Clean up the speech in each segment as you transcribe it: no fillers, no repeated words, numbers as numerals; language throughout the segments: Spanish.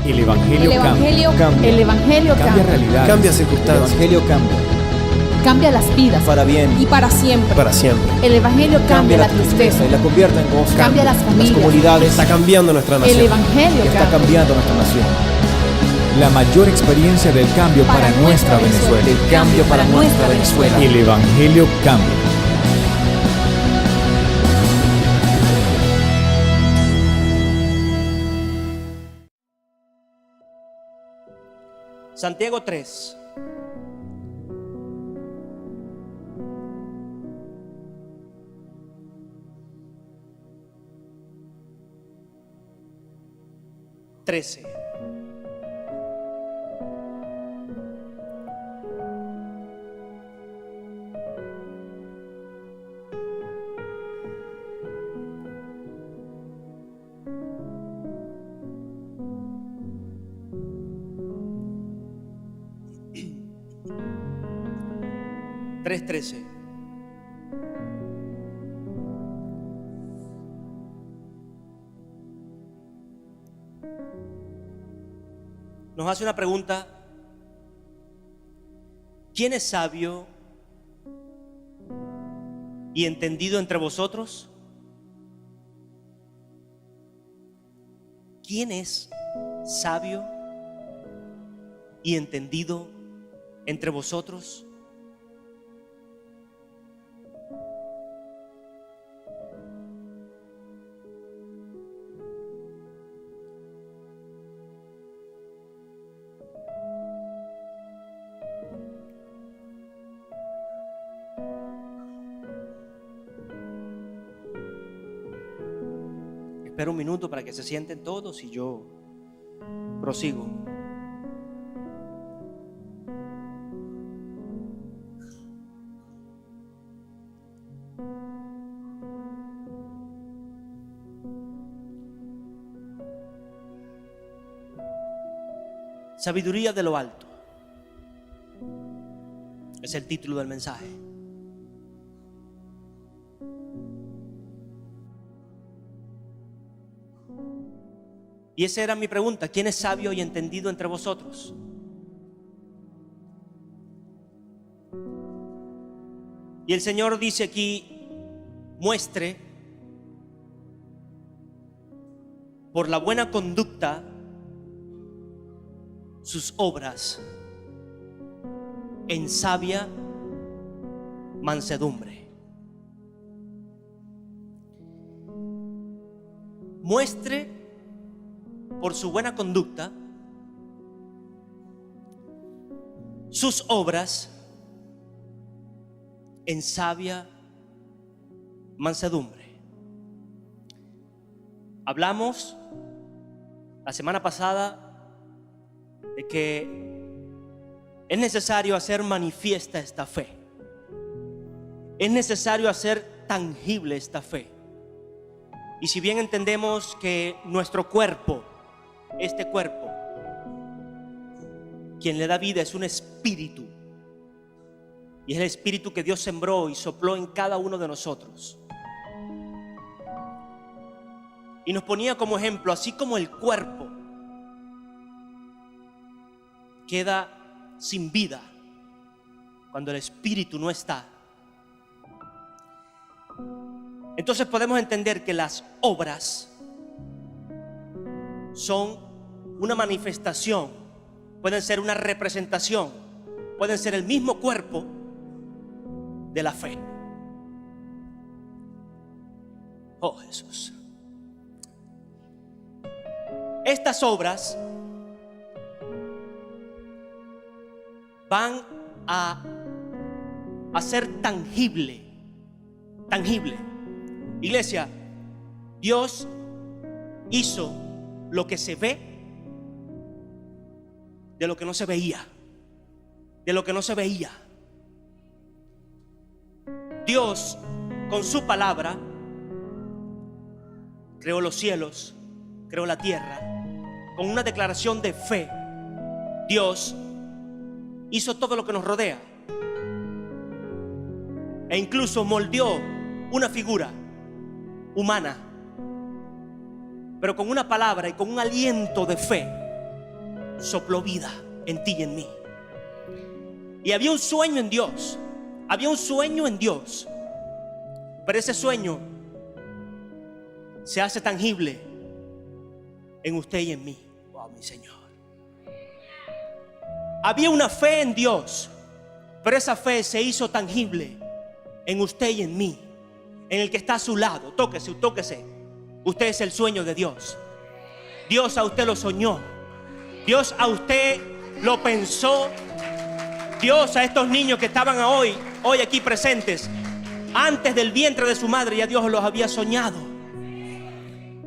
El Evangelio cambia. El Evangelio Cambia realidades. Cambia El circunstancias. Evangelio cambia. cambia las vidas Para bien. y para siempre. Para siempre. El Evangelio cambia la tristeza, y la convierte en gozo. cambia las familias. comunidades. Está cambiando nuestra El nación. Evangelio Está cambia. cambiando nuestra nación. La mayor experiencia del cambio para nuestra Venezuela. El cambio para nuestra Venezuela. El Evangelio cambia. Santiago 3. Trece. Tres 13. Nos hace una pregunta. ¿Quién es sabio y entendido entre vosotros? ¿Quién es sabio y entendido entre vosotros? Espero un minuto para que se sienten todos y yo prosigo. Sabiduría de lo alto es el título del mensaje. Y esa era mi pregunta: ¿quién es sabio y entendido entre vosotros? Y el Señor dice aquí: muestre por la buena conducta sus obras en sabia mansedumbre. Muestre por su buena conducta sus obras en sabia mansedumbre. Hablamos la semana pasada de que es necesario hacer manifiesta esta fe. Es necesario hacer tangible esta fe. Y si bien entendemos que nuestro cuerpo, este cuerpo, quien le da vida es un espíritu, y es el espíritu que Dios sembró y sopló en cada uno de nosotros. Y nos ponía como ejemplo, así como el cuerpo queda sin vida cuando el espíritu no está, entonces podemos entender que las obras son una manifestación, pueden ser una representación, pueden ser el mismo cuerpo de la fe. Oh Jesús. Estas obras van a ser tangible. Iglesia, Dios hizo lo que se ve de lo que no se veía. De lo que no se veía. Dios, con su palabra, creó los cielos, creó la tierra. Con una declaración de fe, Dios hizo todo lo que nos rodea. E incluso moldeó una figura humana, pero con una palabra y con un aliento de fe sopló vida en ti y en mí. Y había un sueño en Dios. Había un sueño en Dios. Pero ese sueño se hace tangible en usted y en mí. Oh, mi Señor. Había una fe en Dios, pero esa fe se hizo tangible en usted y en mí, en el que está a su lado. Tóquese, tóquese. Usted es el sueño de Dios. Dios a usted lo soñó. Dios a usted lo pensó. Dios a estos niños que estaban hoy aquí presentes, antes del vientre de su madre ya Dios los había soñado.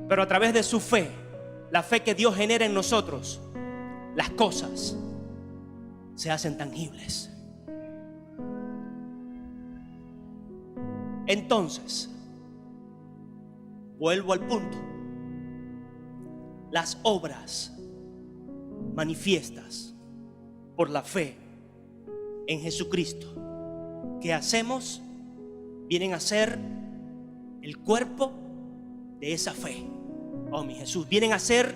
Pero a través de su fe, la fe que Dios genera en nosotros, las cosas se hacen tangibles. Entonces, vuelvo al punto. Las obras manifiestas por la fe en Jesucristo que hacemos vienen a ser el cuerpo de esa fe. Oh, mi Jesús, vienen a ser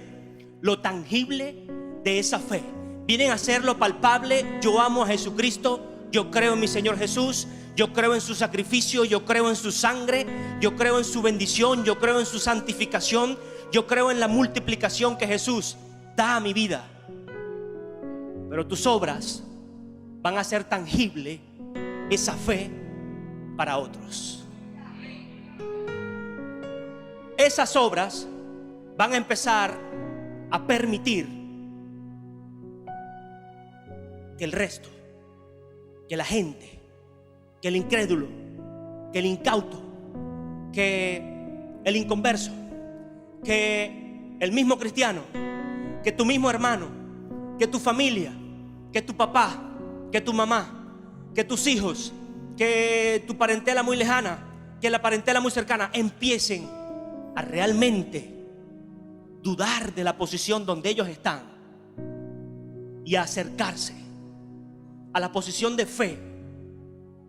lo tangible de esa fe. Vienen a ser lo palpable. Yo amo a Jesucristo, yo creo en mi Señor Jesús, yo creo en su sacrificio, yo creo en su sangre, yo creo en su bendición, yo creo en su santificación, yo creo en la multiplicación que Jesús da a mi vida. Pero tus obras van a ser tangible esa fe para otros. Esas obras van a empezar a permitir que el resto, que la gente, que el incrédulo, que el incauto, que el inconverso, que el mismo cristiano, que tu mismo hermano, que tu familia, que tu papá, que tu mamá, que tus hijos, que tu parentela muy lejana, que la parentela muy cercana empiecen a realmente dudar de la posición donde ellos están y a acercarse a la posición de fe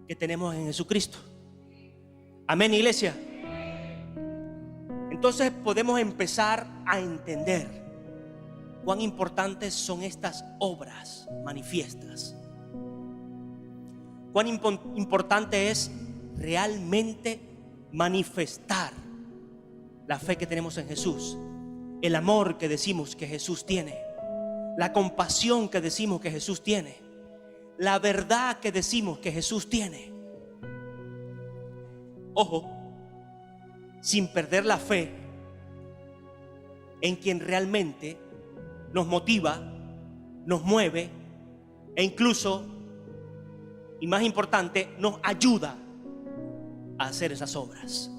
que tenemos en Jesucristo. Amén, iglesia. Entonces podemos empezar a entender cuán importantes son estas obras manifiestas. Cuán importante es realmente manifestar la fe que tenemos en Jesús, el amor que decimos que Jesús tiene, la compasión que decimos que Jesús tiene, la verdad que decimos que Jesús tiene. Ojo, sin perder la fe en quien realmente nos motiva, nos mueve e incluso, y más importante, nos ayuda a hacer esas obras.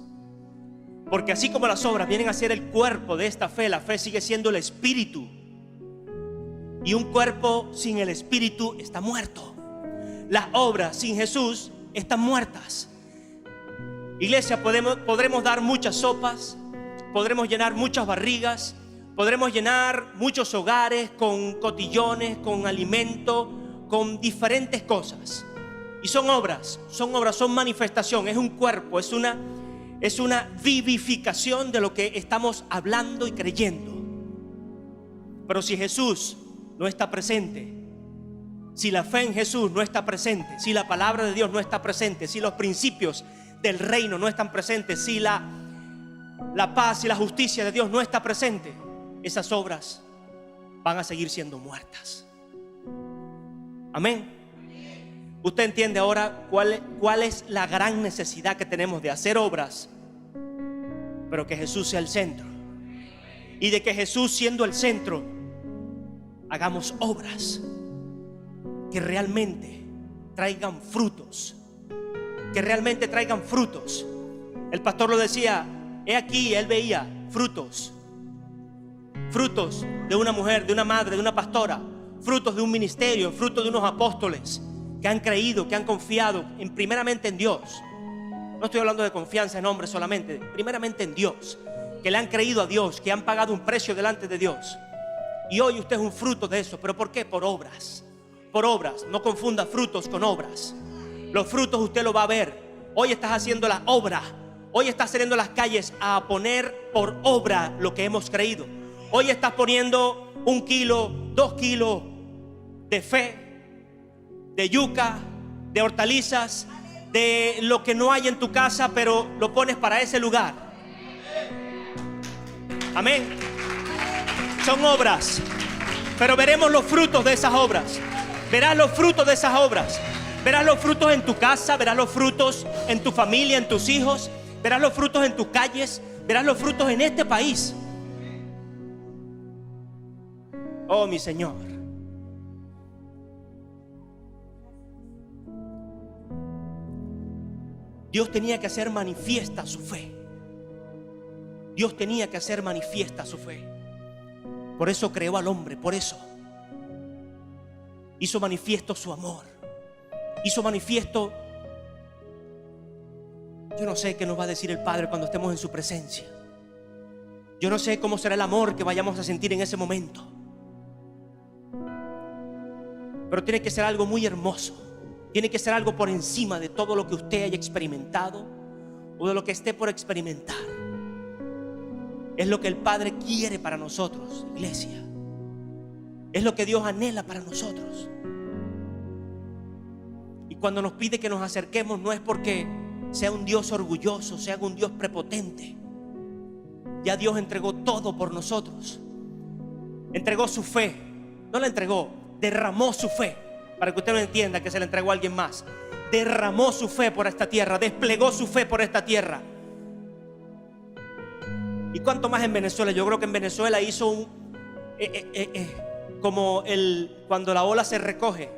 Porque así como las obras vienen a ser el cuerpo de esta fe, la fe sigue siendo el espíritu. Y un cuerpo sin el espíritu está muerto. Las obras sin Jesús están muertas. Iglesia, podremos dar muchas sopas, podremos llenar muchas barrigas, podremos llenar muchos hogares con cotillones, con alimento, con diferentes cosas. Y son obras, son manifestación, es un cuerpo, es una vivificación de lo que estamos hablando y creyendo. Pero si Jesús no está presente, si la fe en Jesús no está presente, si la palabra de Dios no está presente, si los principios del reino no están presentes, si la paz y la justicia de Dios no está presente, esas obras van a seguir siendo muertas. Amén. Usted entiende ahora cuál es la gran necesidad que tenemos de hacer obras, pero que Jesús sea el centro. Y de que Jesús, siendo el centro, hagamos obras que realmente traigan frutos. Que realmente traigan frutos. El pastor lo decía, he aquí, él veía frutos. Frutos de una mujer, de una madre, de una pastora. Frutos de un ministerio, frutos de unos apóstoles que han creído, que han confiado primeramente en Dios. No estoy hablando de confianza en hombres solamente, primeramente en Dios, que le han creído a Dios, que han pagado un precio delante de Dios. Y hoy usted es un fruto de eso. ¿Pero por qué? Por obras. Por obras. No confunda frutos con obras. Los frutos usted lo va a ver. Hoy estás haciendo la obra. Hoy estás saliendo a las calles a poner por obra lo que hemos creído. Hoy estás poniendo 1 kilo, 2 kilos de fe, de yuca, de hortalizas, de lo que no hay en tu casa, pero lo pones para ese lugar. Amén. Son obras, pero veremos los frutos de esas obras. Verás los frutos de esas obras. Verás los frutos en tu casa, verás los frutos en tu familia, en tus hijos, verás los frutos en tus calles, verás los frutos en este país. Oh, mi Señor. Dios tenía que hacer manifiesta su fe. Dios tenía que hacer manifiesta su fe. Por eso creó al hombre, por eso hizo manifiesto su amor. Hizo manifiesto. Yo no sé qué nos va a decir el Padre cuando estemos en su presencia. Yo no sé cómo será el amor que vayamos a sentir en ese momento. Pero tiene que ser algo muy hermoso. Tiene que ser algo por encima de todo lo que usted haya experimentado o de lo que esté por experimentar. Es lo que el Padre quiere para nosotros, iglesia. Es lo que Dios anhela para nosotros. Y cuando nos pide que nos acerquemos, no es porque sea un Dios orgulloso, sea un Dios prepotente. Ya Dios entregó todo por nosotros. Entregó su fe. No la entregó, derramó su fe. Para que usted no entienda que se la entregó a alguien más. Derramó su fe por esta tierra, desplegó su fe por esta tierra. ¿Y cuánto más en Venezuela? Yo creo que en Venezuela hizo como cuando la ola se recoge,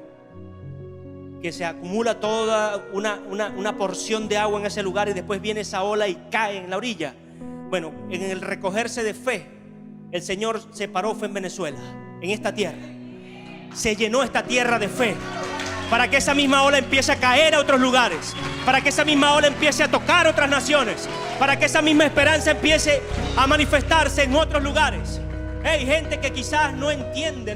que se acumula toda una porción de agua en ese lugar y después viene esa ola y cae en la orilla. Bueno, en el recogerse de fe, el Señor se paró fue en Venezuela, en esta tierra. Se llenó esta tierra de fe para que esa misma ola empiece a caer a otros lugares, para que esa misma ola empiece a tocar otras naciones, para que esa misma esperanza empiece a manifestarse en otros lugares. Hay gente que quizás no entiende,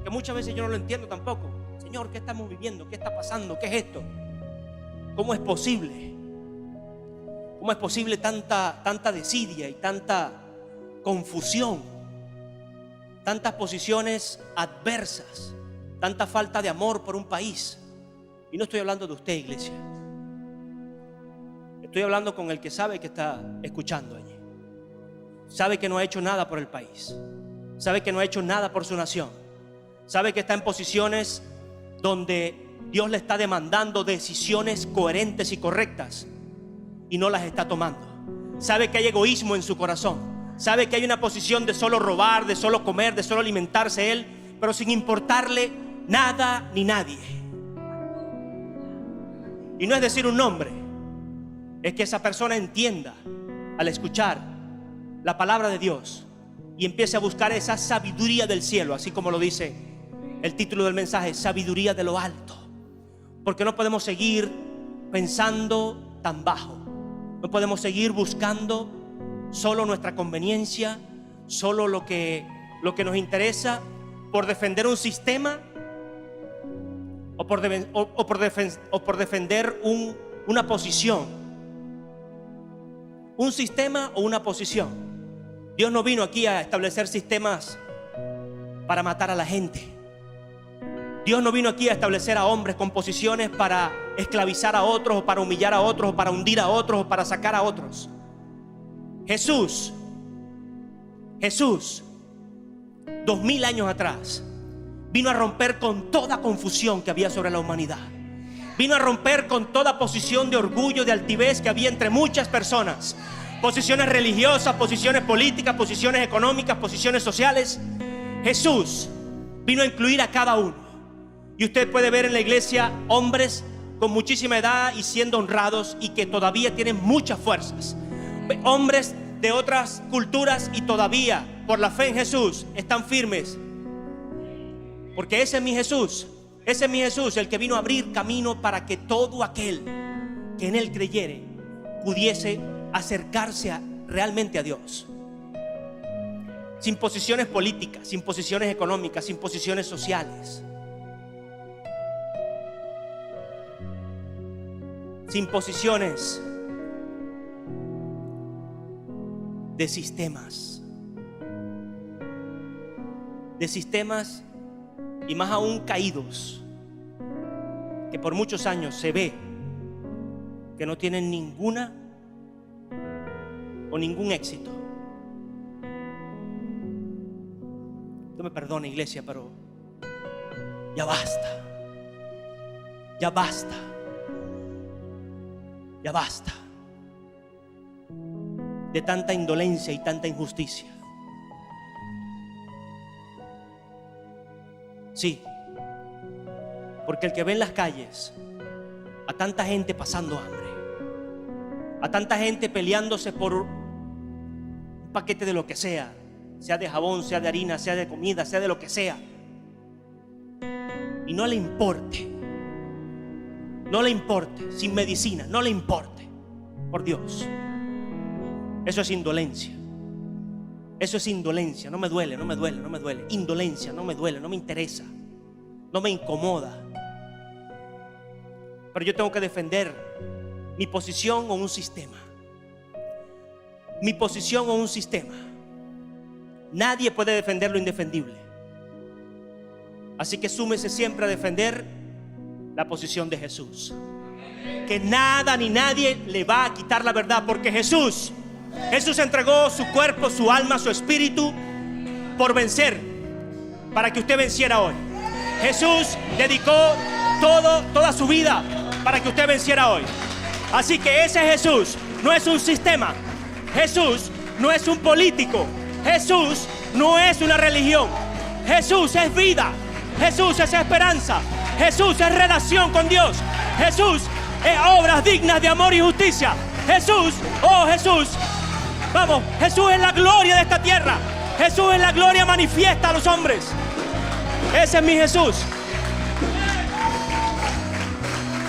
que muchas veces yo no lo entiendo tampoco. Señor, ¿qué estamos viviendo? ¿Qué está pasando? ¿Qué es esto? ¿Cómo es posible? ¿Cómo es posible tanta desidia y tanta confusión? Tantas posiciones adversas, tanta falta de amor por un país. Y no estoy hablando de usted, iglesia. Estoy hablando con el que sabe que está escuchando allí. Sabe que no ha hecho nada por el país. Sabe que no ha hecho nada por su nación. Sabe que está en posiciones donde Dios le está demandando decisiones coherentes y correctas y no las está tomando. Sabe que hay egoísmo en su corazón. Sabe que hay una posición de solo robar, de solo comer, de solo alimentarse él, pero sin importarle nada ni nadie. Y no es decir un nombre, es que esa persona entienda al escuchar la palabra de Dios y empiece a buscar esa sabiduría del cielo, así como lo dice el título del mensaje, sabiduría de lo alto. Porque no podemos seguir pensando tan bajo. No podemos seguir buscando solo nuestra conveniencia, solo lo que nos interesa, por defender un sistema o por defender una posición. Un sistema o una posición. Dios no vino aquí a establecer sistemas para matar a la gente. Dios no vino aquí a establecer a hombres con posiciones para esclavizar a otros, o para humillar a otros, o para hundir a otros, o para sacar a otros. Jesús, 2000 años atrás, vino a romper con toda confusión que había sobre la humanidad. Vino a romper con toda posición de orgullo, de altivez que había entre muchas personas. Posiciones religiosas, posiciones políticas, posiciones económicas, posiciones sociales. Jesús vino a incluir a cada uno. Y usted puede ver en la iglesia hombres con muchísima edad y siendo honrados y que todavía tienen muchas fuerzas. Hombres de otras culturas y todavía por la fe en Jesús están firmes. Porque ese es mi Jesús. Ese es mi Jesús, el que vino a abrir camino para que todo aquel que en él creyere pudiese acercarse realmente a Dios. Sin posiciones políticas, sin posiciones económicas, sin posiciones sociales. Sin posiciones de sistemas. de sistemas y más aún caídos, que por muchos años se ve que no tienen ninguna o ningún éxito. Usted me perdone, iglesia, pero ya basta. Ya basta. Ya basta de tanta indolencia y tanta injusticia. Sí, porque el que ve en las calles a tanta gente pasando hambre, a tanta gente peleándose por un paquete de lo que sea de jabón, sea de harina, sea de comida, sea de lo que sea, y no le importe, sin medicina, no le importe, por Dios, eso es indolencia. Eso es indolencia. No me duele. Indolencia, no me duele, no me interesa, no me incomoda. Pero yo tengo que defender mi posición o un sistema. Mi posición o un sistema. Nadie puede defender lo indefendible. Así que súmese siempre a defender la posición de Jesús. Que nada ni nadie le va a quitar la verdad, porque Jesús entregó su cuerpo, su alma, su espíritu por vencer, para que usted venciera hoy. Jesús dedicó toda su vida para que usted venciera hoy. Así que ese Jesús no es un sistema. Jesús no es un político. Jesús no es una religión. Jesús es vida. Jesús es esperanza. Jesús es relación con Dios. Jesús es obras dignas de amor y justicia. Jesús, oh Jesús, vamos, Jesús es la gloria de esta tierra. Jesús es la gloria manifiesta a los hombres. Ese es mi Jesús.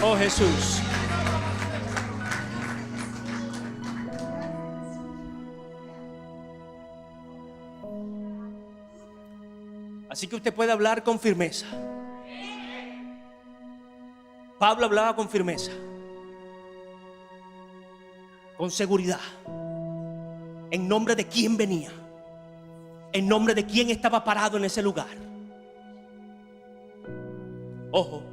Oh Jesús. Así que usted puede hablar con firmeza. Pablo hablaba con firmeza, con seguridad, en nombre de quién venía, en nombre de quién estaba parado en ese lugar. Ojo,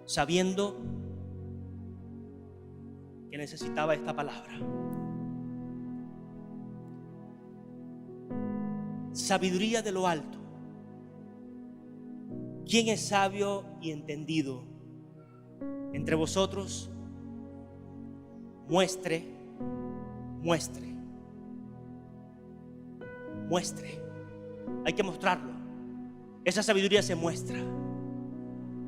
sabiendo que necesitaba esta palabra. Sabiduría de lo alto. ¿Quién es sabio y entendido entre vosotros? Muestre. Hay que mostrarlo. Esa sabiduría se muestra.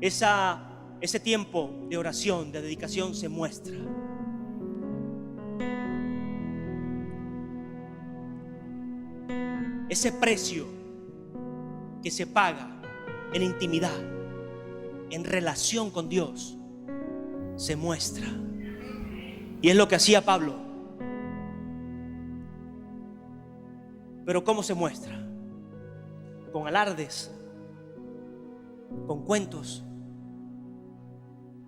Ese tiempo de oración, de dedicación se muestra. Ese precio que se paga en intimidad, en relación con Dios, se muestra. Y es lo que hacía Pablo. Pero ¿cómo se muestra? Con alardes, con cuentos,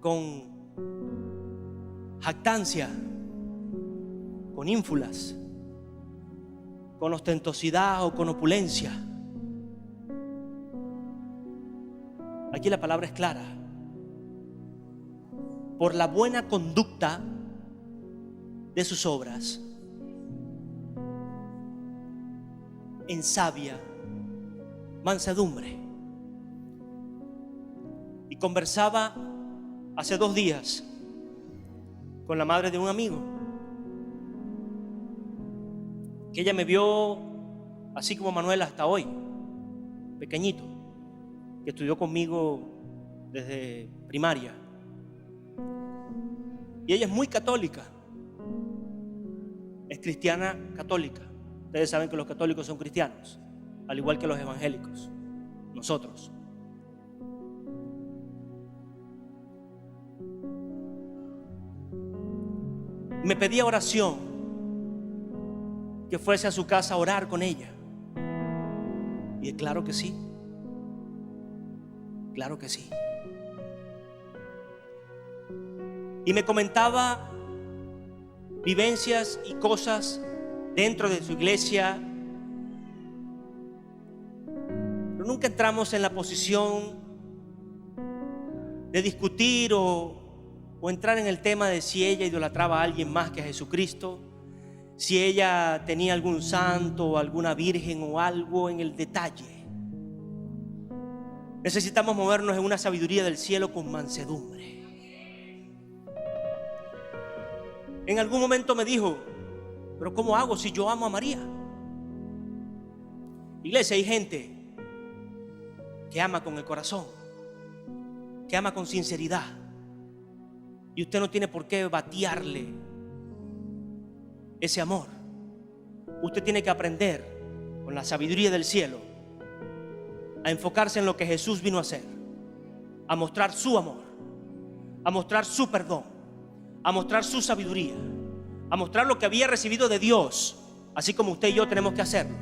con jactancia, con ínfulas, con ostentosidad o con opulencia. Aquí la palabra es clara. Por la buena conducta de sus obras, en sabia mansedumbre. Y conversaba hace 2 días con la madre de un amigo, que ella me vio así como Manuel hasta hoy, pequeñito, que estudió conmigo desde primaria. Y ella es muy católica, es cristiana católica. Ustedes saben que los católicos son cristianos, al igual que los evangélicos, nosotros. Me pedía oración, que fuese a su casa a orar con ella. Y claro que sí, claro que sí. Y me comentaba vivencias y cosas dentro de su iglesia pero nunca entramos en la posición de discutir o entrar en el tema de si ella idolatraba a alguien más que a Jesucristo, si ella tenía algún santo o alguna virgen o algo en el detalle. Necesitamos movernos en una sabiduría del cielo con mansedumbre. En algún momento me dijo: pero ¿cómo hago si yo amo a María? Iglesia, hay gente que ama con el corazón, que ama con sinceridad, y usted no tiene por qué batearle ese amor. Usted tiene que aprender con la sabiduría del cielo a enfocarse en lo que Jesús vino a hacer, a mostrar su amor, a mostrar su perdón, a mostrar su sabiduría, a mostrar lo que había recibido de Dios, así como usted y yo tenemos que hacerlo.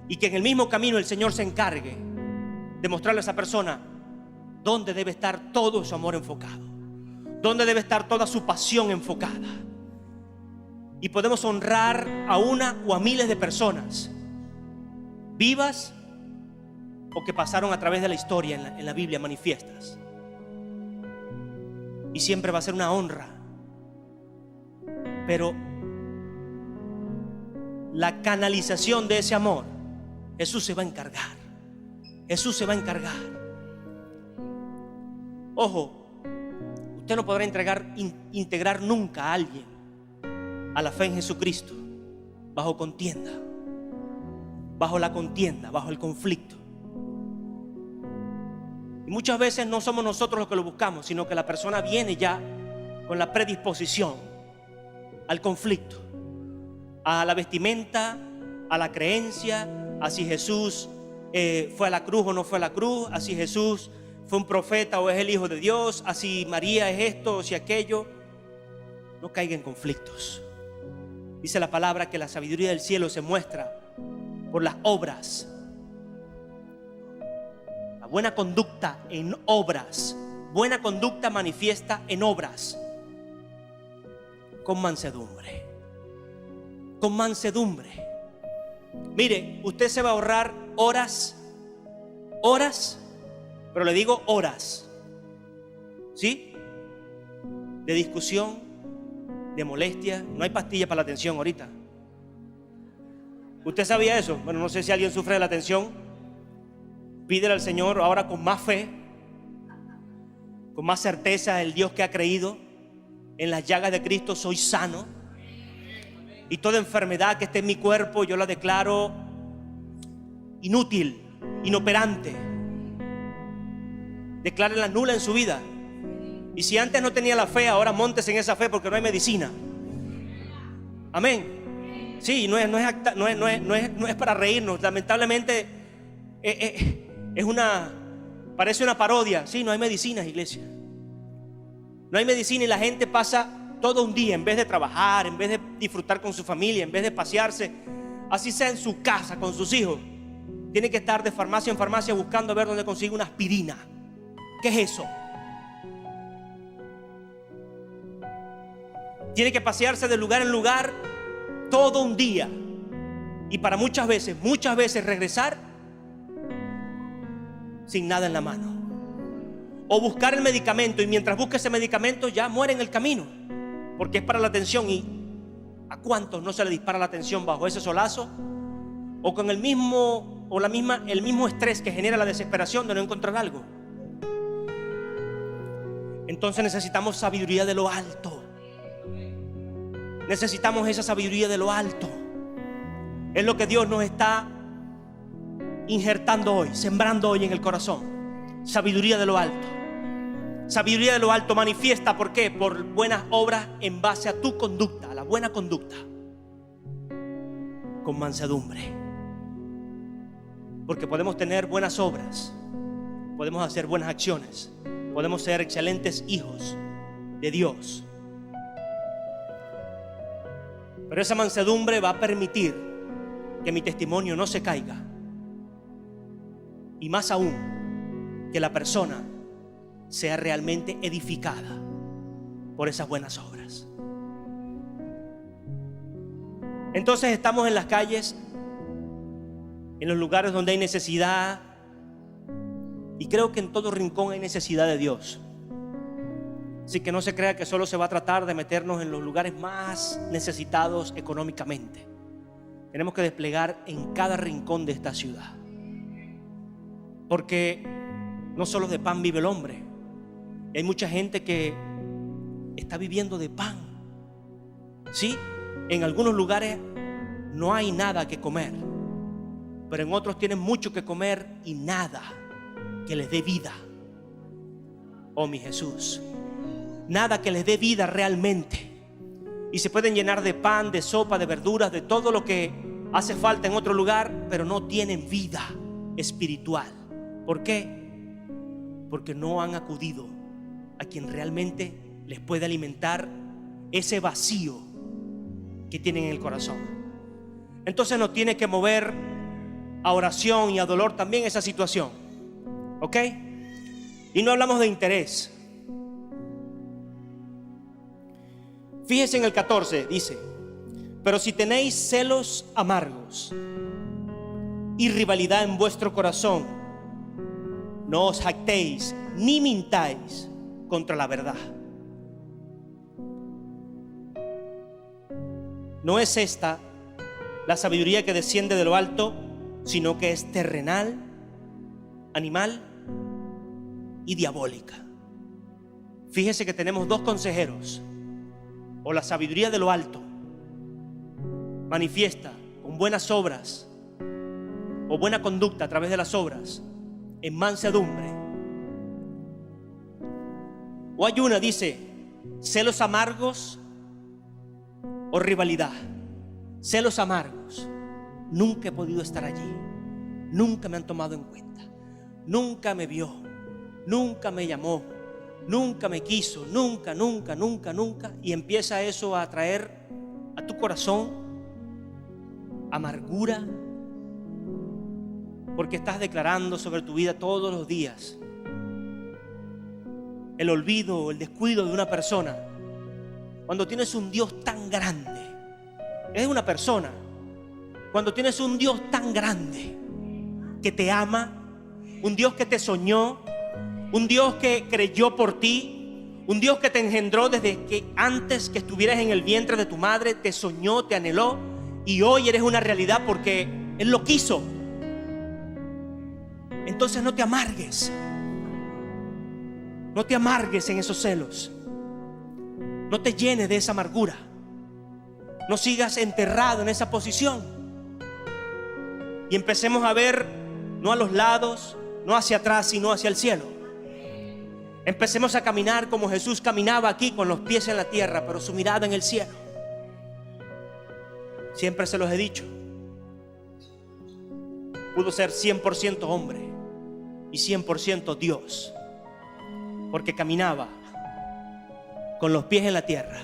Y que en el mismo camino el Señor se encargue de mostrarle a esa persona dónde debe estar todo su amor enfocado, dónde debe estar toda su pasión enfocada. Y podemos honrar a una o a miles de personas, vivas o que pasaron a través de la historia en la Biblia manifiestas. Y siempre va a ser una honra. Pero la canalización de ese amor, Jesús se va a encargar. Jesús se va a encargar. Ojo, usted no podrá integrar nunca a alguien a la fe en Jesucristo bajo contienda, bajo la contienda, bajo el conflicto. Y muchas veces no somos nosotros los que lo buscamos, sino que la persona viene ya con la predisposición al conflicto, a la vestimenta, a la creencia, a si Jesús fue a la cruz o no fue a la cruz, a si Jesús fue un profeta o es el Hijo de Dios, a si María es esto o si aquello. No caiga en conflictos. Dice la palabra que la sabiduría del cielo se muestra por las obras. La buena conducta en obras. Buena conducta manifiesta en obras. Con mansedumbre. Con mansedumbre. Mire, usted se va a ahorrar horas, pero le digo horas, ¿sí? De discusión, de molestia. No hay pastilla para la tensión ahorita. ¿Usted sabía eso? Bueno, no sé si alguien sufre de la tensión. Pídele al Señor ahora con más fe, con más certeza. El Dios que ha creído en las llagas de Cristo soy sano, y toda enfermedad que esté en mi cuerpo yo la declaro inútil, inoperante. Declárela nula en su vida. Y si antes no tenía la fe, ahora móntese en esa fe, porque no hay medicina. Amén. Sí, no es para reírnos. Lamentablemente parece una parodia. Sí, no hay medicinas, iglesia. No hay medicina, y la gente pasa todo un día, en vez de trabajar, en vez de disfrutar con su familia, en vez de pasearse, así sea en su casa con sus hijos, tiene que estar de farmacia en farmacia buscando a ver dónde consigue una aspirina. ¿Qué es eso? Tiene que pasearse de lugar en lugar todo un día, y para muchas veces regresar sin nada en la mano, o buscar el medicamento, y mientras busca ese medicamento ya muere en el camino, porque es para la tensión. ¿Y a cuántos no se le dispara la tensión bajo ese solazo, o con el mismo estrés que genera la desesperación de no encontrar algo? Entonces necesitamos sabiduría de lo alto. Necesitamos esa sabiduría de lo alto. Es lo que Dios nos está injertando hoy, sembrando hoy en el corazón. Sabiduría de lo alto. Sabiduría de lo alto manifiesta, ¿por qué? Por buenas obras en base a tu conducta, a la buena conducta, con mansedumbre. Porque podemos tener buenas obras, podemos hacer buenas acciones, podemos ser excelentes hijos de Dios, pero esa mansedumbre va a permitir que mi testimonio no se caiga, y más aún, que la persona sea realmente edificada por esas buenas obras. Entonces estamos en las calles, en los lugares donde hay necesidad, Y creo que en todo rincón hay necesidad de Dios. Así que no se crea que solo se va a tratar de meternos en los lugares más necesitados económicamente. Tenemos que desplegar en cada rincón de esta ciudad. Porque no solo de pan vive el hombre. Hay mucha gente que está viviendo de pan. Sí, en algunos lugares no hay nada que comer, pero en otros tienen mucho que comer y nada que les dé vida. Oh mi Jesús, nada que les dé vida realmente. Y se pueden llenar de pan, de sopa, de verduras, de todo lo que hace falta en otro lugar, pero no tienen vida espiritual. ¿Por qué? Porque no han acudido a quien realmente les puede alimentar ese vacío que tienen en el corazón. Entonces nos tiene que mover a oración y a dolor también esa situación. ¿Ok? Y no hablamos de interés. Fíjese en el 14, dice: pero si tenéis celos amargos y rivalidad en vuestro corazón, no os jactéis ni mintáis contra la verdad. No es esta la sabiduría que desciende de lo alto, sino que es terrenal, animal y diabólica. Fíjese que tenemos dos consejeros. O la sabiduría de lo alto manifiesta con buenas obras o buena conducta a través de las obras, en mansedumbre. O hay una, dice, celos amargos o rivalidad. Celos amargos. Nunca he podido estar allí. Nunca me han tomado en cuenta. Nunca me vio. Nunca me llamó. Nunca me quiso. Nunca. Y empieza eso a traer a tu corazón amargura, porque estás declarando sobre tu vida todos los días el olvido o el descuido de una persona. Cuando tienes un Dios tan grande, es una persona. Cuando tienes un Dios tan grande que te ama, un Dios que te soñó, un Dios que creyó por ti, un Dios que te engendró desde que antes que estuvieras en el vientre de tu madre, te soñó, te anheló, y hoy eres una realidad porque Él lo quiso. Entonces no te amargues. No te amargues en esos celos. No te llenes de esa amargura. No sigas enterrado en esa posición. Y empecemos a ver no a los lados, no hacia atrás, sino hacia el cielo. Empecemos a caminar como Jesús caminaba aquí, con los pies en la tierra, pero su mirada en el cielo. Siempre se los he dicho. Pudo ser 100% hombre y 100% Dios, porque caminaba con los pies en la tierra.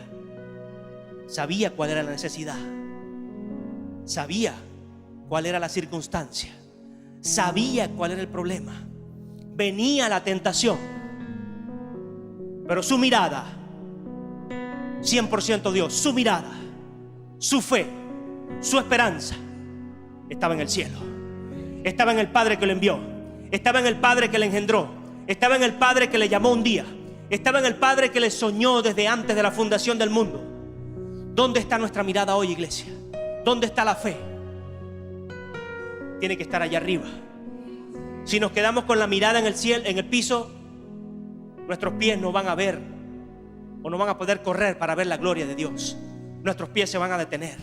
Sabía cuál era la necesidad, sabía cuál era la circunstancia, sabía cuál era el problema. Venía la tentación, pero su mirada, 100% Dios, su mirada, su fe, su esperanza estaba en el cielo. Estaba en el Padre que lo envió. Estaba en el Padre que le engendró. Estaba en el Padre que le llamó un día. Estaba en el Padre que le soñó desde antes de la fundación del mundo. ¿Dónde está nuestra mirada hoy, iglesia? ¿Dónde está la fe? Tiene que estar allá arriba. Si nos quedamos con la mirada en el cielo, en el piso, nuestros pies no van a ver o no van a poder correr para ver la gloria de Dios. Nuestros pies se van a detener.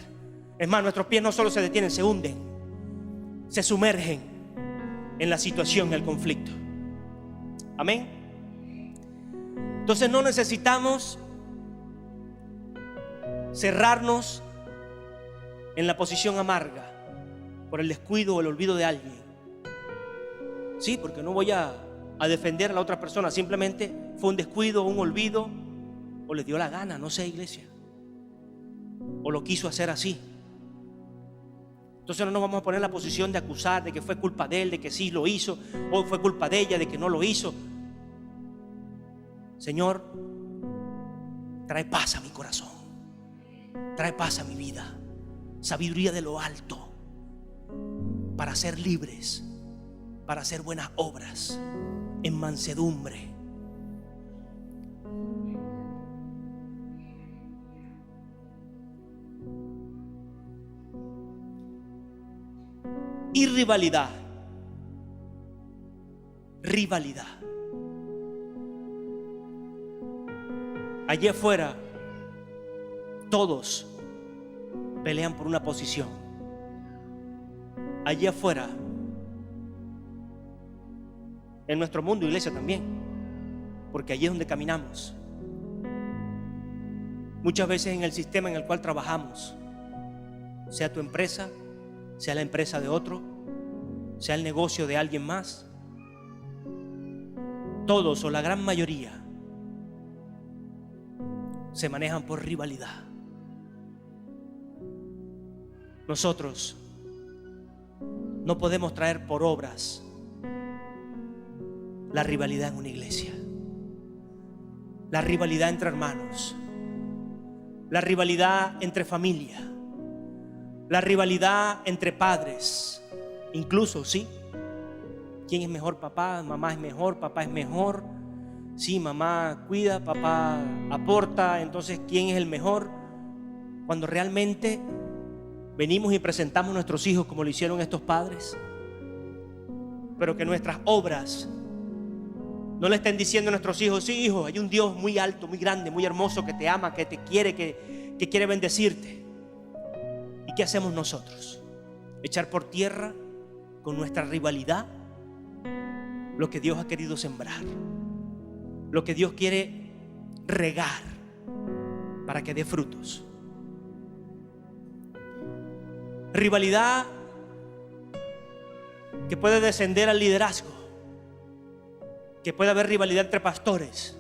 Es más, nuestros pies no solo se detienen, se hunden, se sumergen en la situación, en el conflicto. Amén. Entonces no necesitamos cerrarnos en la posición amarga por el descuido o el olvido de alguien. Sí, porque no voy a defender a la otra persona. Simplemente fue un descuido, un olvido, o le dio la gana, no sé, iglesia, o lo quiso hacer así. Entonces no nos vamos a poner en la posición de acusar de que fue culpa de él, de que sí lo hizo, o fue culpa de ella, de que no lo hizo. Señor, trae paz a mi corazón, trae paz a mi vida, sabiduría de lo alto, para ser libres, para hacer buenas obras, en mansedumbre. Y rivalidad. Rivalidad. Allí afuera todos pelean por una posición. Allí afuera, en nuestro mundo, iglesia también, porque allí es donde caminamos. Muchas veces en el sistema en el cual trabajamos, sea tu empresa, sea la empresa de otro, sea el negocio de alguien más, todos o la gran mayoría se manejan por rivalidad. Nosotros no podemos traer por obras la rivalidad en una iglesia, la rivalidad entre hermanos, la rivalidad entre familia, la rivalidad entre padres, incluso, sí, ¿quién es mejor papá? Mamá es mejor, papá es mejor. Sí, mamá cuida, papá aporta. Entonces, ¿quién es el mejor? Cuando realmente venimos y presentamos a nuestros hijos como lo hicieron estos padres, pero que nuestras obras no le estén diciendo a nuestros hijos: sí, hijo, hay un Dios muy alto, muy grande, muy hermoso, que te ama, que te quiere, que quiere bendecirte. ¿Y qué hacemos nosotros? Echar por tierra con nuestra rivalidad lo que Dios ha querido sembrar, lo que Dios quiere regar para que dé frutos. Rivalidad que puede descender al liderazgo, que puede haber rivalidad entre pastores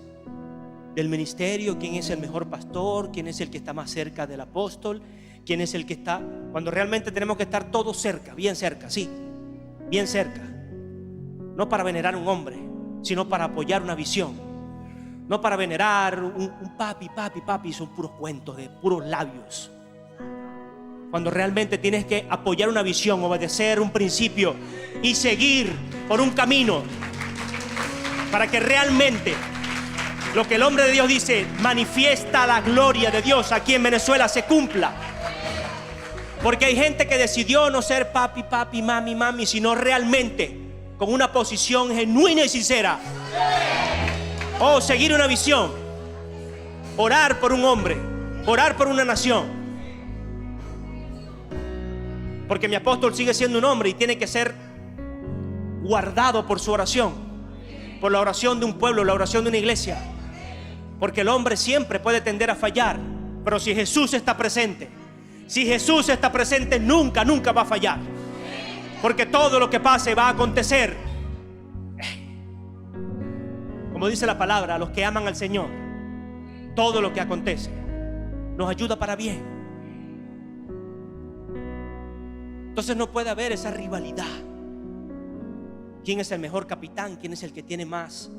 del ministerio. ¿Quién es el mejor pastor? ¿Quién es el que está más cerca del apóstol? ¿Quién es el que está? Cuando realmente tenemos que estar todos cerca, bien cerca, sí, bien cerca. No para venerar a un hombre, sino para apoyar una visión. No para venerar un papi, son puros cuentos de puros labios. Cuando realmente tienes que apoyar una visión, obedecer un principio y seguir por un camino para que realmente lo que el hombre de Dios dice, manifiesta la gloria de Dios aquí en Venezuela, se cumpla. Porque hay gente que decidió no ser papi, mami, sino realmente con una posición genuina y sincera. O seguir una visión, orar por un hombre, orar por una nación. Porque mi apóstol sigue siendo un hombre y tiene que ser guardado por su oración, por la oración de un pueblo, la oración de una iglesia. Porque el hombre siempre puede tender a fallar, pero si Jesús está presente, nunca va a fallar. Porque todo lo que pase va a acontecer, como dice la palabra, a los que aman al Señor, todo lo que acontece nos ayuda para bien. Entonces no puede haber esa rivalidad. ¿Quién es el mejor capitán? ¿Quién es el que tiene más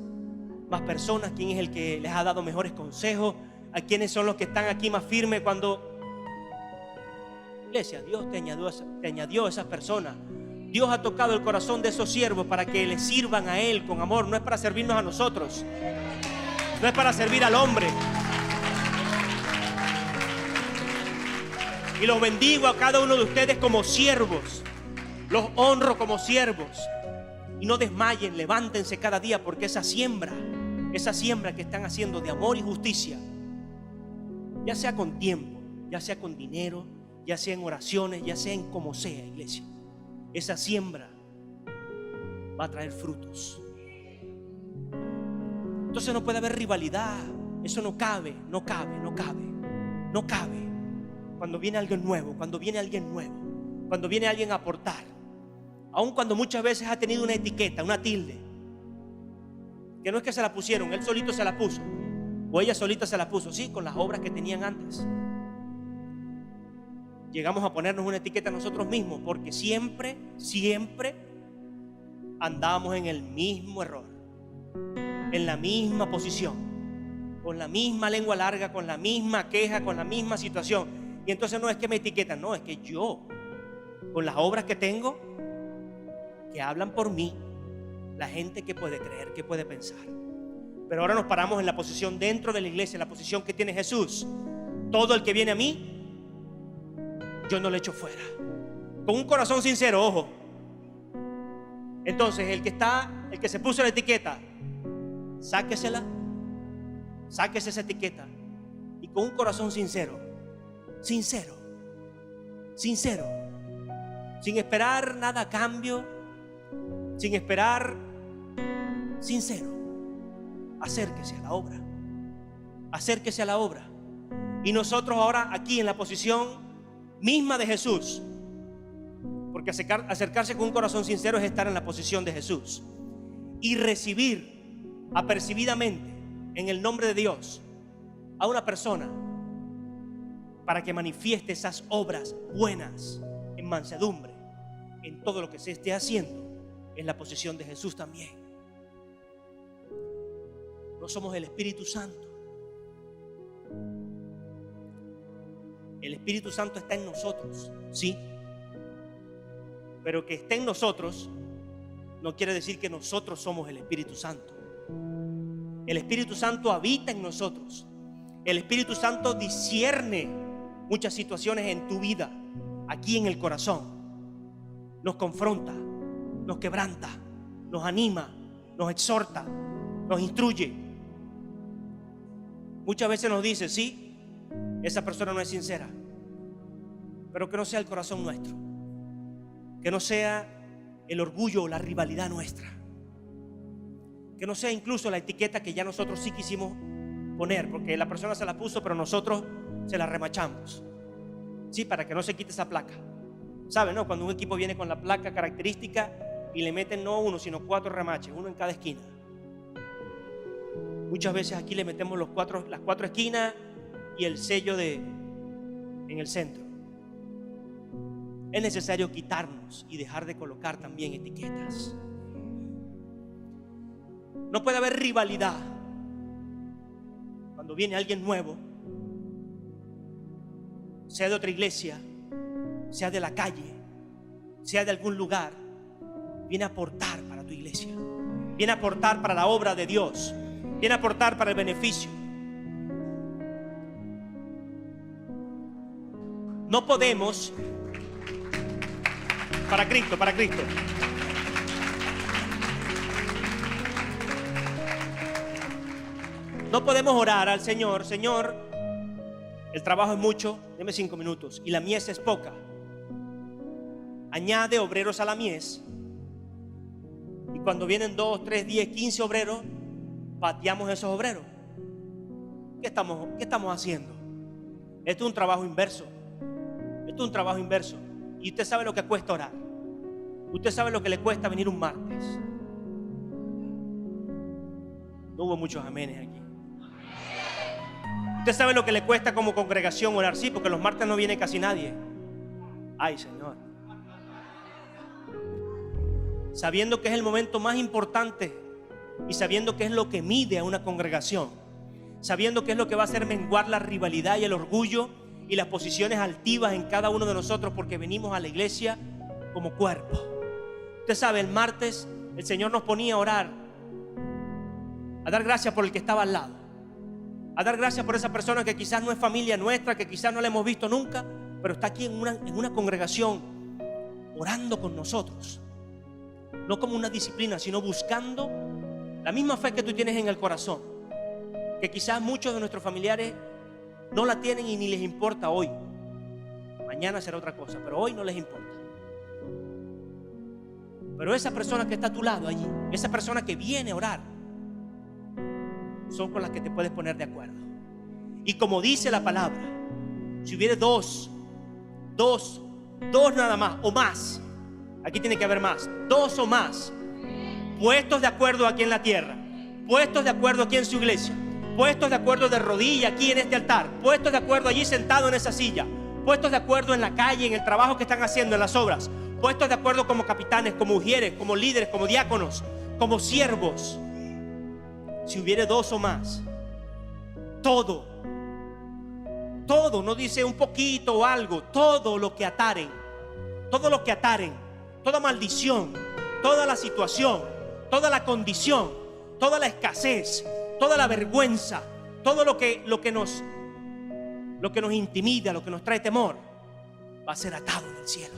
personas? ¿Quién es el que les ha dado mejores consejos? ¿A quiénes son los que están aquí más firmes cuando... Iglesia, Dios te añadió a esas personas. Dios ha tocado el corazón de esos siervos para que le sirvan a Él con amor. No es para servirnos a nosotros, no es para servir al hombre. Y los bendigo a cada uno de ustedes como siervos. Los honro como siervos. Y no desmayen, levántense cada día, porque esa siembra que están haciendo de amor y justicia, ya sea con tiempo, ya sea con dinero, ya sea en oraciones, ya sea en como sea, iglesia, esa siembra va a traer frutos. Entonces no puede haber rivalidad. Eso no cabe. Cuando viene alguien nuevo, cuando viene alguien a aportar, aun cuando muchas veces ha tenido una etiqueta, una tilde, que no es que se la pusieron, él solito se la puso, o ella solita se la puso, sí, con las obras que tenían antes. Llegamos a ponernos una etiqueta nosotros mismos, porque siempre andábamos en el mismo error, en la misma posición, con la misma lengua larga, con la misma queja, con la misma situación. Y entonces no es que me etiquetan, no, es que yo, con las obras que tengo, que hablan por mí, la gente que puede creer, que puede pensar. Pero ahora nos paramos en la posición dentro de la iglesia, en la posición que tiene Jesús. Todo el que viene a mí, yo no le echo fuera. Con un corazón sincero, ojo. Entonces el que se puso la etiqueta, sáquese esa etiqueta, y con un corazón sincero, sin esperar nada a cambio, sin esperar, sincero, acérquese a la obra. Y nosotros ahora aquí en la posición misma de Jesús, porque acercarse con un corazón sincero es estar en la posición de Jesús y recibir apercibidamente en el nombre de Dios a una persona para que manifieste esas obras buenas en mansedumbre, en todo lo que se esté haciendo en la posición de Jesús también. No somos el Espíritu Santo. El Espíritu Santo está en nosotros, sí, pero que esté en nosotros no quiere decir que nosotros somos el Espíritu Santo. El Espíritu Santo habita en nosotros. El Espíritu Santo discierne muchas situaciones en tu vida, aquí en el corazón. Nos confronta, nos quebranta, nos anima, nos exhorta, nos instruye. Muchas veces nos dice, sí, esa persona no es sincera, pero que no sea el corazón nuestro, que no sea el orgullo o la rivalidad nuestra, que no sea incluso la etiqueta que ya nosotros sí quisimos poner, porque la persona se la puso pero nosotros se la remachamos, sí, para que no se quite esa placa. ¿Saben, no? Cuando un equipo viene con la placa característica y le meten no uno sino 4 remaches, uno en cada esquina. Muchas veces aquí le metemos las 4 esquinas y el sello en el centro. Es necesario quitarnos y dejar de colocar también etiquetas. No puede haber rivalidad cuando viene alguien nuevo, sea de otra iglesia, sea de la calle, sea de algún lugar. Viene a aportar para tu iglesia, viene a aportar para la obra de Dios, viene a aportar para el beneficio. No podemos, para Cristo. No podemos orar al Señor, Señor, el trabajo es mucho, deme 5 minutos y la mies es poca. Añade obreros a la mies. Y cuando vienen 2, 3, 10, 15 obreros, pateamos esos obreros. ¿Qué estamos haciendo? Esto es un trabajo inverso. Y usted sabe lo que cuesta orar. Usted sabe lo que le cuesta venir un martes. No hubo muchos amenes aquí. Usted sabe lo que le cuesta como congregación orar, sí, porque los martes no viene casi nadie. Ay, Señor. Sabiendo que es el momento más importante y sabiendo que es lo que mide a una congregación, sabiendo que es lo que va a hacer menguar la rivalidad y el orgullo y las posiciones altivas en cada uno de nosotros, porque venimos a la iglesia como cuerpo. Usted sabe, el martes el Señor nos ponía a orar, a dar gracias por el que estaba al lado, a dar gracias por esa persona que quizás no es familia nuestra, que quizás no la hemos visto nunca, pero está aquí en una congregación orando con nosotros. No como una disciplina, sino buscando la misma fe que tú tienes en el corazón, que quizás muchos de nuestros familiares no la tienen y ni les importa hoy. Mañana será otra cosa, pero hoy no les importa. Pero esa persona que está a tu lado allí, esa persona que viene a orar, son con las que te puedes poner de acuerdo. Y como dice la palabra, si hubiere dos nada más o más, aquí tiene que haber más, 2 o más, puestos de acuerdo aquí en la tierra, puestos de acuerdo aquí en su iglesia, puestos de acuerdo de rodilla aquí en este altar, puestos de acuerdo allí sentado en esa silla, puestos de acuerdo en la calle, en el trabajo que están haciendo, en las obras, puestos de acuerdo como capitanes, como ujieres, como líderes, como diáconos, como siervos. Si hubiere 2 o más, todo, no dice un poquito o algo, todo lo que ataren, toda maldición, toda la situación, toda la condición, toda la escasez, toda la vergüenza, todo lo que nos intimida, lo que nos trae temor, va a ser atado en el cielo.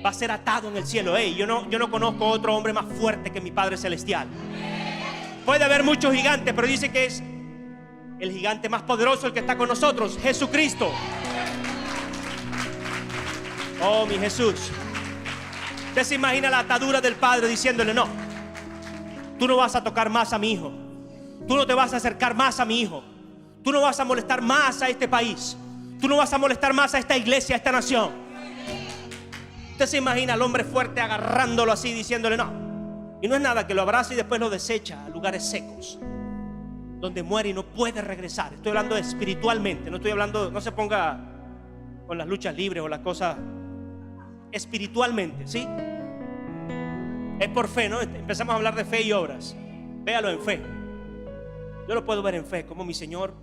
Va a ser atado en el cielo. Yo no conozco otro hombre más fuerte que mi Padre Celestial. Puede haber muchos gigantes, pero dice que es el gigante más poderoso el que está con nosotros, Jesucristo. Oh, mi Jesús. Usted se imagina la atadura del Padre diciéndole: no, tú no vas a tocar más a mi hijo, tú no te vas a acercar más a mi hijo, tú no vas a molestar más a este país, tú no vas a molestar más a esta iglesia, a esta nación. Usted se imagina al hombre fuerte agarrándolo así, diciéndole no. Y no es nada que lo abrace y después lo desecha a lugares secos, donde muere y no puede regresar. Estoy hablando espiritualmente, no estoy hablando, no se ponga con las luchas libres o las cosas. Espiritualmente, ¿sí? Es por fe, ¿no? Empezamos a hablar de fe y obras. Véalo en fe. Yo lo puedo ver en fe, como mi Señor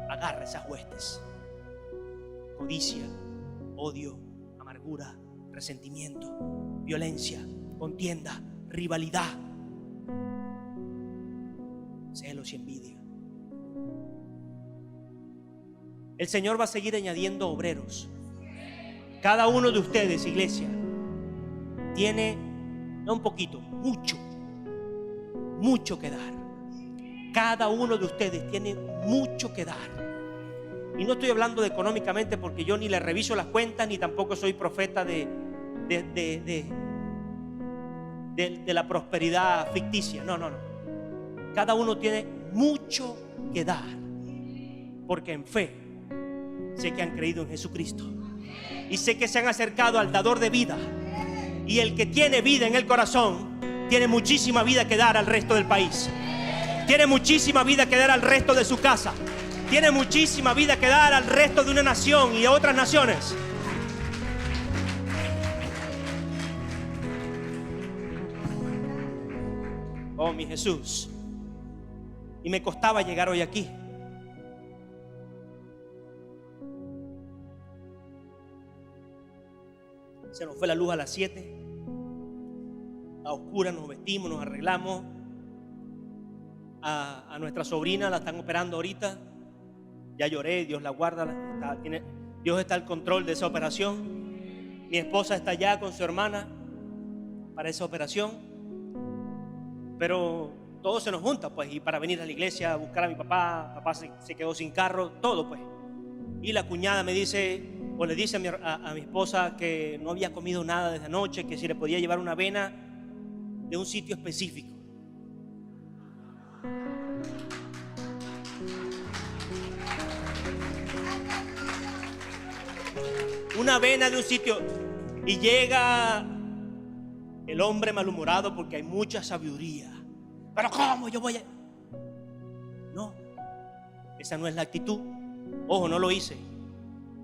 agarra esas huestes: codicia, odio, amargura, resentimiento, violencia, contienda, rivalidad, celos y envidia. El Señor va a seguir añadiendo obreros. Cada uno de ustedes, iglesia, tiene, no un poquito, mucho que dar. Cada uno de ustedes tiene mucho que dar. Y no estoy hablando de económicamente, porque yo ni le reviso las cuentas, ni tampoco soy profeta de la prosperidad ficticia. No. Cada uno tiene mucho que dar, porque en fe sé que han creído en Jesucristo. Y sé que se han acercado al dador de vida. Y el que tiene vida en el corazón tiene muchísima vida que dar al resto del país. Tiene muchísima vida que dar al resto de su casa. Tiene muchísima vida que dar al resto de una nación y a otras naciones. Oh, mi Jesús. Y me costaba llegar hoy aquí. Se nos fue la luz a las 7. A oscuras nos vestimos, nos arreglamos. A nuestra sobrina la están operando ahorita. Ya lloré, Dios la guarda. Dios está al control de esa operación. Mi esposa está allá con su hermana para esa operación. Pero todo se nos junta, pues. Y para venir a la iglesia a buscar a mi papá. Papá se quedó sin carro, todo, pues. Y la cuñada me dice, o le dice a mi esposa, que no había comido nada desde anoche, que si le podía llevar una avena de un sitio específico. Una avena de un sitio. Y llega el hombre malhumorado porque hay mucha sabiduría. Pero ¿cómo yo voy a...? No, esa no es la actitud. Ojo, no lo hice.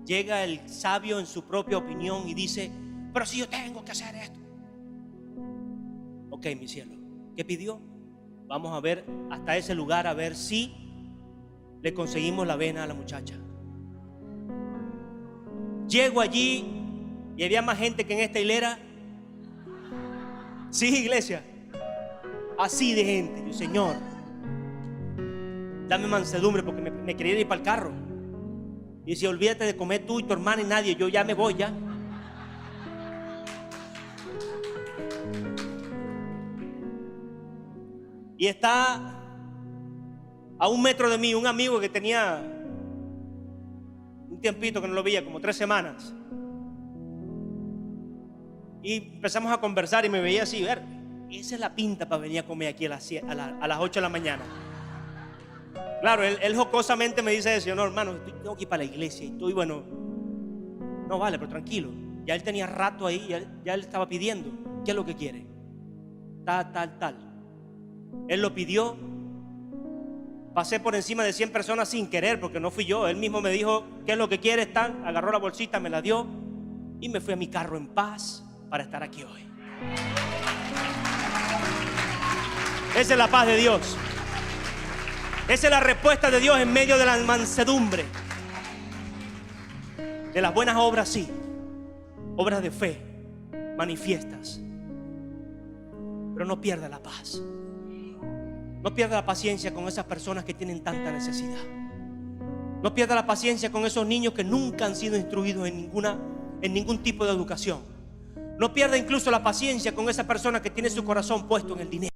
Llega el sabio en su propia opinión y dice: pero si yo tengo que hacer esto. Ok, mi cielo, ¿qué pidió? Vamos a ver hasta ese lugar, a ver si le conseguimos la avena a la muchacha. Llego allí y había más gente que en esta hilera. Sí, iglesia, así de gente. Yo, Señor, dame mansedumbre, porque me quería ir para el carro. Y decía: olvídate de comer tú y tu hermana y nadie, yo ya me voy ya. Y está a 1 metro de mí un amigo que tenía un tiempito que no lo veía, como 3 semanas. Y empezamos a conversar y me veía así: ver, esa es la pinta para venir a comer aquí a las 8 de la mañana. Claro, él jocosamente me dice eso: no, hermano, tengo que ir para la iglesia. Y estoy, bueno, no vale, pero tranquilo. Ya él tenía rato ahí, ya él estaba pidiendo: ¿qué es lo que quiere? Tal. Él lo pidió. Pasé por encima de 100 personas sin querer, porque no fui yo. Él mismo me dijo: ¿qué es lo que quiere? Agarró la bolsita, me la dio y me fui a mi carro en paz para estar aquí hoy. Esa es la paz de Dios. Esa es la respuesta de Dios en medio de la mansedumbre. De las buenas obras, sí. Obras de fe manifiestas. Pero no pierda la paz. No pierda la paciencia con esas personas que tienen tanta necesidad. No pierda la paciencia con esos niños que nunca han sido instruidos en ningún tipo de educación. No pierda incluso la paciencia con esa persona que tiene su corazón puesto en el dinero.